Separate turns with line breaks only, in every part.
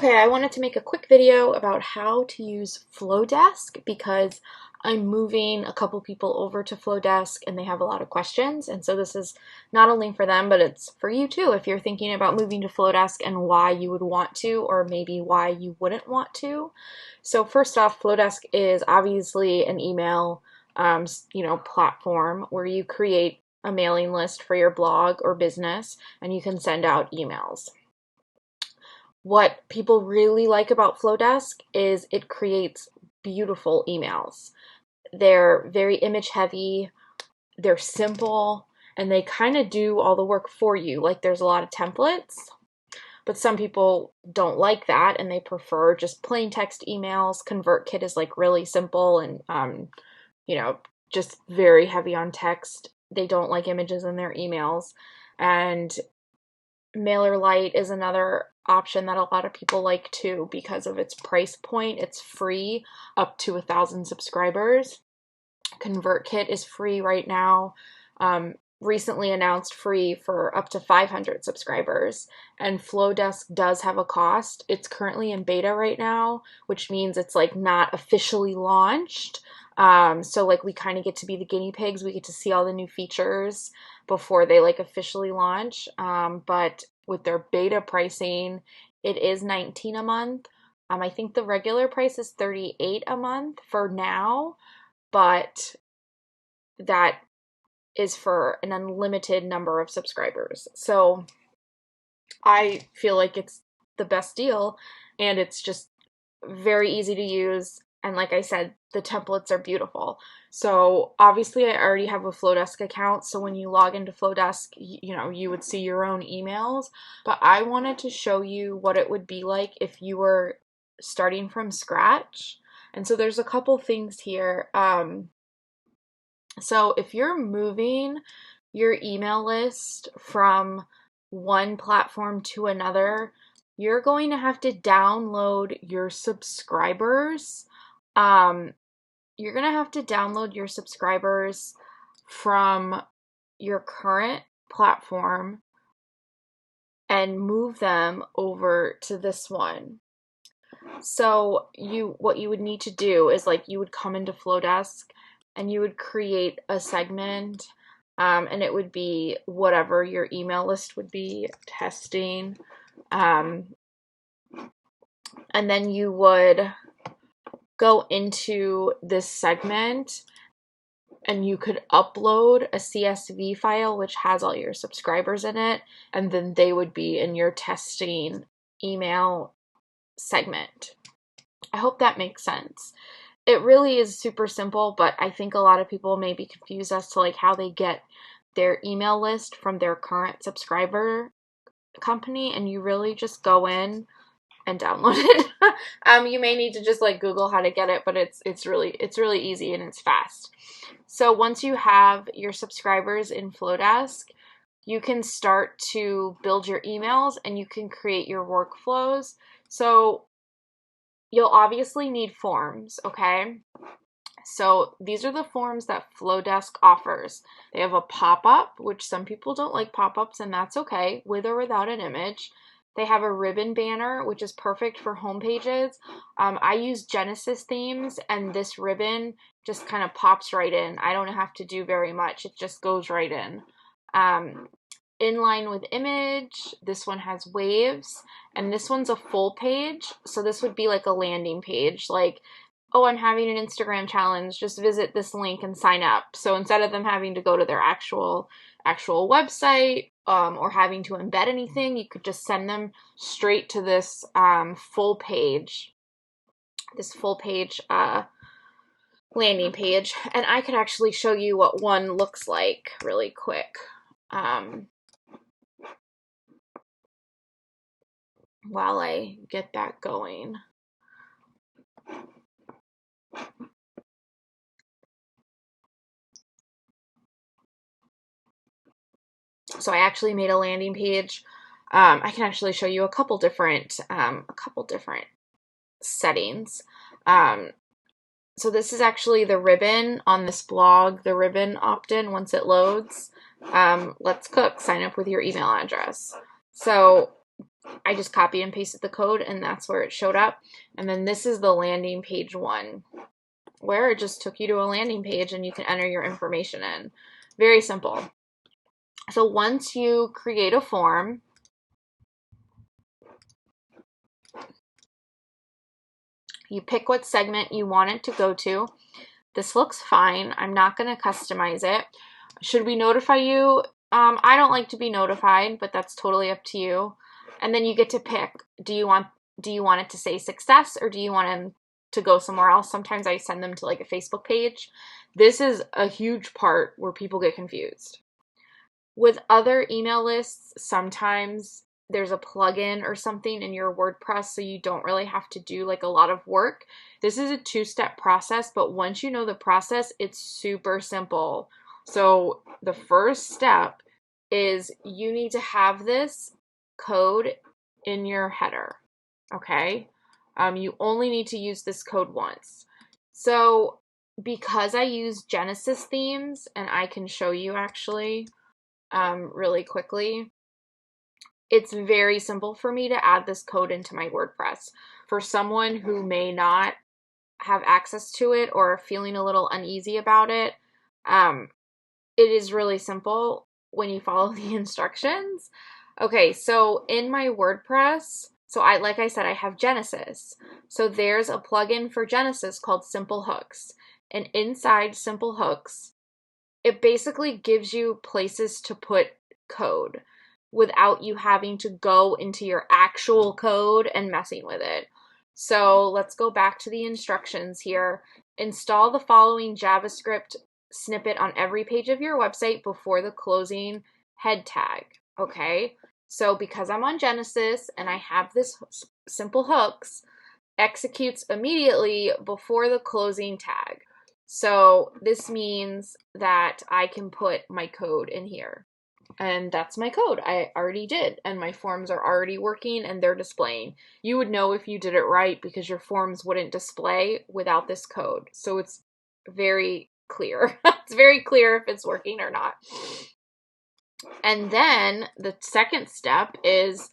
Okay, I wanted to make a quick video about how to use Flodesk because I'm moving a couple people over to Flodesk and they have a lot of questions. And so this is not only for them, but it's for you too if you're thinking about moving to Flodesk and why you would want to, or maybe why you wouldn't want to. So first off, Flodesk is obviously an email platform where you create a mailing list for your blog or business and you can send out emails. What people really like about Flodesk is it creates beautiful emails. They're very image heavy, they're simple, and they kind of do all the work for you. Like there's a lot of templates, but some people don't like that and they prefer just plain text emails. ConvertKit is like really simple and just very heavy on text. They don't like images in their emails. And MailerLite is another option that a lot of people like too because of its price point. It's free up to 1,000 subscribers. ConvertKit is free right now. Recently announced free for up to 500 subscribers. And Flodesk does have a cost. It's currently in beta right now, which means it's like not officially launched. So like we kind of get to be the guinea pigs. We get to see all the new features before they like officially launch. But with their beta pricing, it is $19 a month. I think the regular price is $38 a month for now, but that is for an unlimited number of subscribers. So I feel like it's the best deal and it's just very easy to use. And like I said, the templates are beautiful. So obviously I already have a Flodesk account. So when you log into Flodesk, you would see your own emails. But I wanted to show you what it would be like if you were starting from scratch. And so there's a couple things here. So if you're moving your email list from one platform to another, you're going to have to download your subscribers. You're going to have to download your subscribers from your current platform and move them over to this one. So what you would need to do is like you would come into Flodesk and you would create a segment, and it would be whatever your email list would be, testing, and then you would go into this segment and you could upload a CSV file which has all your subscribers in it, and then they would be in your testing email segment. I hope that makes sense. It really is super simple, but I think a lot of people may be confused as to like how they get their email list from their current subscriber company, and you really just go in and download it. You may need to just like Google how to get it, but it's really easy and it's fast. So once you have your subscribers in Flodesk, you can start to build your emails and you can create your workflows. So you'll obviously need forms, okay? So these are the forms that Flodesk offers. They have a pop-up, which some people don't like pop-ups, and that's okay, with or without an image. They have a ribbon banner, which is perfect for home pages. I use Genesis themes, and this ribbon just kind of pops right in. I don't have to do very much. It just goes right in. Inline with image, this one has waves, and this one's a full page. So this would be like a landing page, like, oh, I'm having an Instagram challenge, just visit this link and sign up. So instead of them having to go to their actual website or having to embed anything, you could just send them straight to this full page landing page. And I could actually show you what one looks like really quick. While I get that going. So I actually made a landing page. I can actually show you a couple different settings. So this is actually the ribbon on this blog, the ribbon opt-in once it loads. Let's cook, sign up with your email address. So I just copy and pasted the code, and that's where it showed up. And then this is the landing page one, where it just took you to a landing page and you can enter your information in. Very simple. So once you create a form, you pick what segment you want it to go to. This looks fine. I'm not going to customize it. Should we notify you? I don't like to be notified, but that's totally up to you. And then you get to pick. Do you want it to say success, or do you want them to go somewhere else? Sometimes I send them to like a Facebook page. This is a huge part where people get confused. With other email lists, sometimes there's a plugin or something in your WordPress, so you don't really have to do like a lot of work. This is a two-step process, but once you know the process, it's super simple. So the first step is you need to have this code in your header, okay? You only need to use this code once. So because I use Genesis themes, and I can show you actually really quickly, it's very simple for me to add this code into my WordPress. For someone who may not have access to it or feeling a little uneasy about it, it is really simple when you follow the instructions. Okay, so in my WordPress, like I said, I have Genesis. So there's a plugin for Genesis called Simple Hooks. And inside Simple Hooks, it basically gives you places to put code without you having to go into your actual code and messing with it. So let's go back to the instructions here. Install the following JavaScript snippet on every page of your website before the closing head tag. Okay, so because I'm on Genesis and I have this Simple Hooks, executes immediately before the closing tag. So this means that I can put my code in here. And that's my code. I already did. And my forms are already working and they're displaying. You would know if you did it right because your forms wouldn't display without this code. So it's very clear. It's very clear if it's working or not. And then the second step is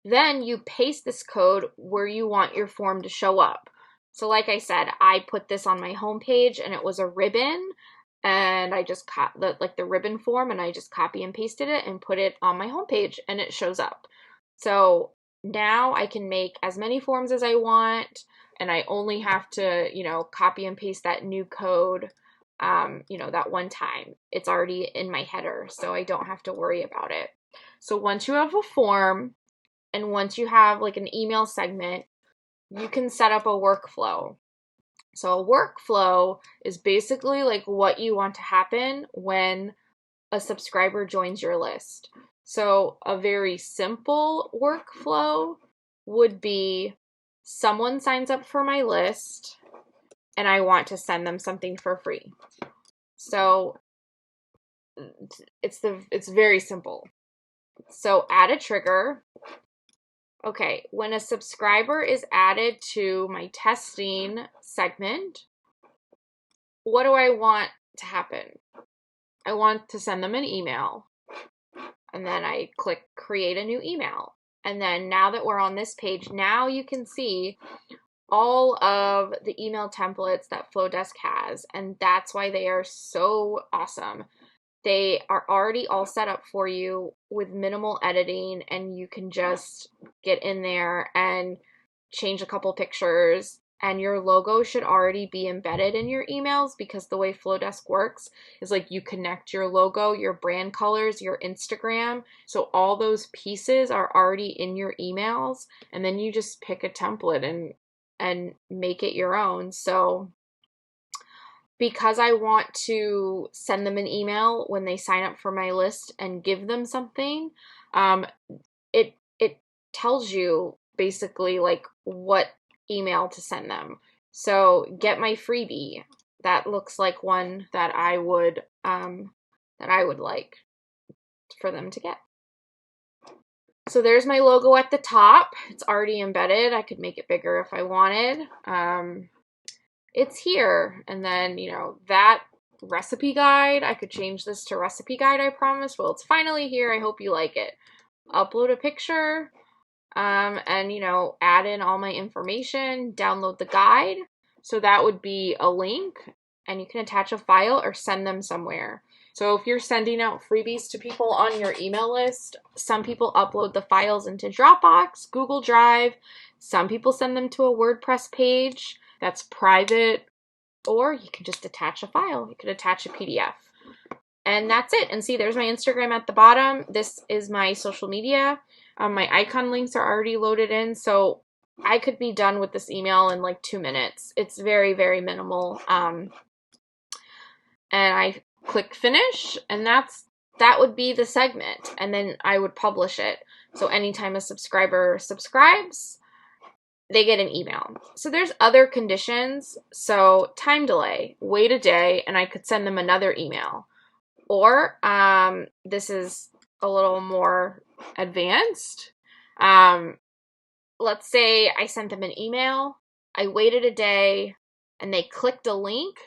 then you paste this code where you want your form to show up. So like I said, I put this on my homepage and it was a ribbon, and I just cut the ribbon form, and I just copy and pasted it and put it on my homepage and it shows up. So now I can make as many forms as I want, and I only have to, copy and paste that new code, that one time. It's already in my header, so I don't have to worry about it. So once you have a form, and once you have like an email segment, you can set up a workflow. So a workflow is basically like what you want to happen when a subscriber joins your list. So a very simple workflow would be someone signs up for my list and I want to send them something for free. So it's very simple. So add a trigger. Okay, when a subscriber is added to my testing segment, what do I want to happen? I want to send them an email. And then I click create a new email. And then now that we're on this page, now you can see all of the email templates that Flodesk has. And that's why they are so awesome. They are already all set up for you with minimal editing, and you can just get in there and change a couple pictures, and your logo should already be embedded in your emails, because the way Flodesk works is like you connect your logo, your brand colors, your Instagram. So all those pieces are already in your emails, and then you just pick a template and make it your own. So because I want to send them an email when they sign up for my list and give them something, it tells you basically like what email to send them. So get my freebie. That looks like one that I would like for them to get. So there's my logo at the top. It's already embedded. I could make it bigger if I wanted. It's here. And then, that recipe guide, I could change this to recipe guide, I promise. Well, it's finally here. I hope you like it. Upload a picture. and, you know, add in all my information, download the guide. So that would be a link, and you can attach a file or send them somewhere. So if you're sending out freebies to people on your email list, some people upload the files into Dropbox, Google Drive. Some people send them to a WordPress page that's private, or you can just attach a file. You could attach a PDF. And that's it. And see, there's my Instagram at the bottom. This is my social media. My icon links are already loaded in, so I could be done with this email in like 2 minutes. It's very, very minimal. And I click finish, and that would be the segment. And then I would publish it. So anytime a subscriber subscribes, they get an email. So there's other conditions. So time delay, wait a day, and I could send them another email. Or this is a little more advanced. Let's say I sent them an email, I waited a day, and they clicked a link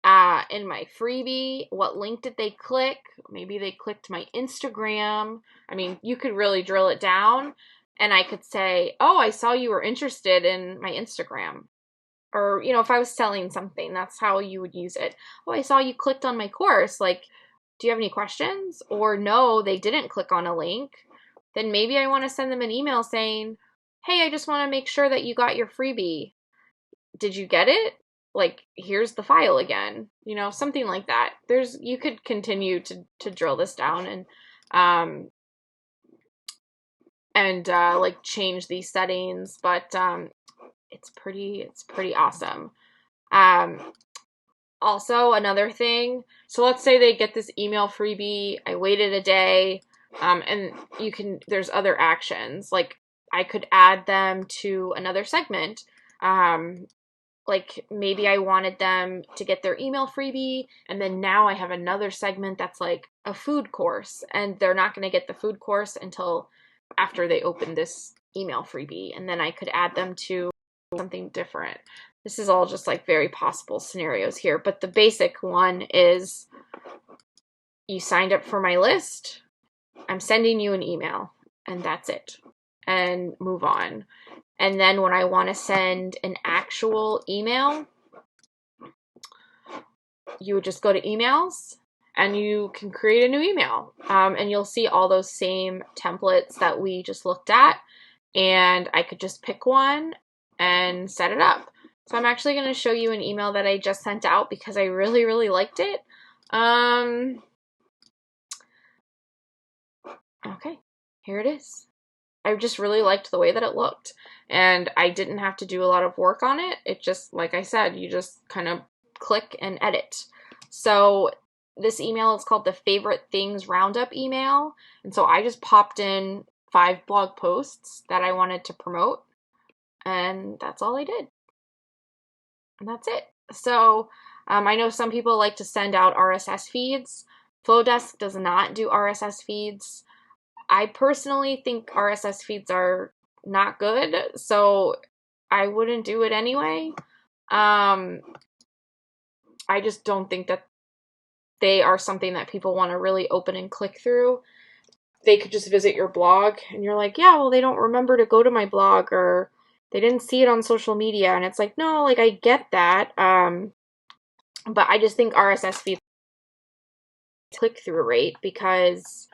in my freebie. What link did they click? Maybe they clicked my Instagram. I mean, you could really drill it down, and I could say, oh, I saw you were interested in my Instagram. Or, you know, if I was selling something, that's how you would use it. Oh, I saw you clicked on my course. Like, do you have any questions? Or no, they didn't click on a link. Then maybe I want to send them an email saying, hey, I just want to make sure that you got your freebie. Did you get it? Like, here's the file again. You know, something like that. You could continue to drill this down and like change these settings, but it's pretty awesome. Also, another thing, so let's say they get this email freebie, I waited a day, and there's other actions, like I could add them to another segment. Like maybe I wanted them to get their email freebie, and then now I have another segment that's like a food course, and they're not going to get the food course until after they open this email freebie, and then I could add them to something different. This is all just like very possible scenarios here, but the basic one is you signed up for my list, I'm sending you an email, and that's it, and move on. And then when I want to send an actual email, you would just go to emails and you can create a new email, and you'll see all those same templates that we just looked at, and I could just pick one and set it up. So I'm actually going to show you an email that I just sent out because I really, really liked it. Okay, here it is. I just really liked the way that it looked, and I didn't have to do a lot of work on it. It just, like I said, you just kind of click and edit. So this email is called the Favorite Things Roundup email, and so I just popped in 5 blog posts that I wanted to promote, and that's all I did. And that's it. So I know some people like to send out RSS feeds. Flodesk does not do RSS feeds. I personally think RSS feeds are not good, so I wouldn't do it anyway. I just don't think that they are something that people want to really open and click through. They could just visit your blog, and you're like, yeah, well, they don't remember to go to my blog, or they didn't see it on social media, and it's like, no, like, I get that, but I just think RSS feeds click-through rate, because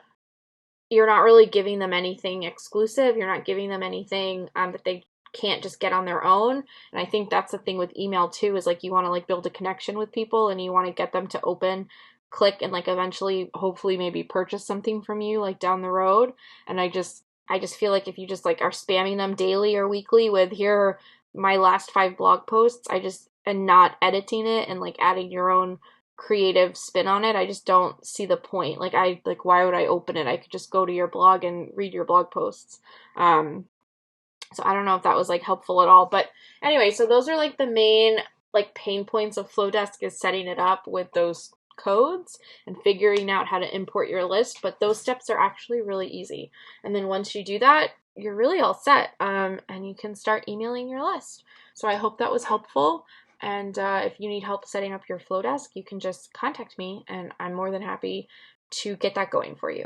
you're not really giving them anything exclusive. You're not giving them anything that they can't just get on their own. And I think that's the thing with email too, is like you want to like build a connection with people, and you want to get them to open, click, and like eventually hopefully maybe purchase something from you like down the road. And I just feel like if you just like are spamming them daily or weekly with here are my last 5 blog posts, and not editing it and like adding your own creative spin on it, I just don't see the point. Like why would I open it? I could just go to your blog and read your blog posts. So I don't know if that was like helpful at all, but anyway, so those are like the main like pain points of Flodesk, is setting it up with those codes and figuring out how to import your list. But those steps are actually really easy, and then once you do that, you're really all set, and you can start emailing your list. So I hope that was helpful. And if you need help setting up your Flodesk, you can just contact me, and I'm more than happy to get that going for you.